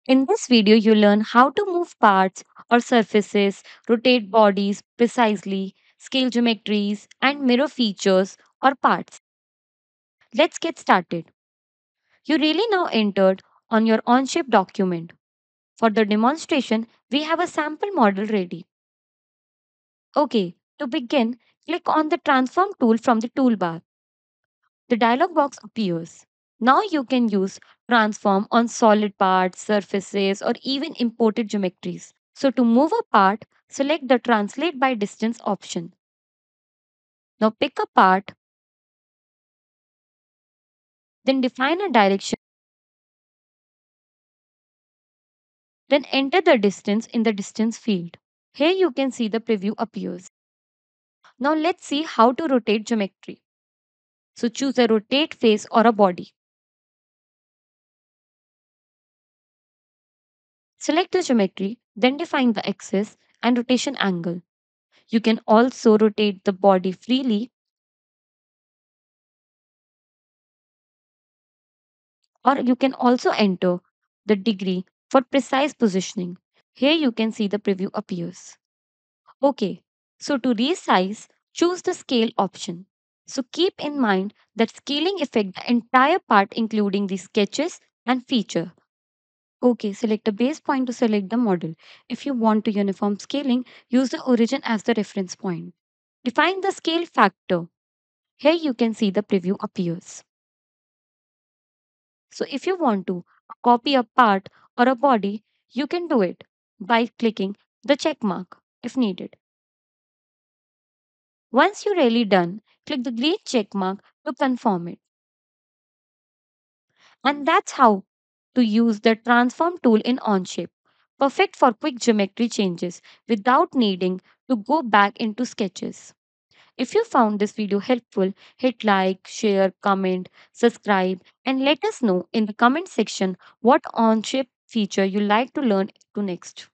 In this video, you learn how to move parts or surfaces, rotate bodies precisely, scale geometries, and mirror features or parts. Let's get started. You really now entered on your Onshape document. For the demonstration, we have a sample model ready. Okay, to begin, click on the Transform tool from the toolbar. The dialog box appears. Now you can use transform on solid parts, surfaces, or even imported geometries. So to move a part, select the Translate by Distance option. Now pick a part, then define a direction, then enter the distance in the distance field. Here you can see the preview appears. Now let's see how to rotate geometry. So choose a rotate face or a body. Select the geometry, then define the axis and rotation angle. You can also rotate the body freely, or you can also enter the degree for precise positioning. Here you can see the preview appears. Okay, so to resize, choose the scale option. So keep in mind that scaling affects the entire part including the sketches and feature. Okay, select a base point to select the model. If you want to uniform scaling, use the origin as the reference point. Define the scale factor. Here you can see the preview appears. So if you want to copy a part or a body, you can do it by clicking the check mark if needed. Once you're really done, click the green check mark to confirm it. And that's how to use the transform tool in Onshape. Perfect for quick geometry changes without needing to go back into sketches. If you found this video helpful, hit like, share, comment, subscribe, and let us know in the comment section what Onshape feature you like to learn to next.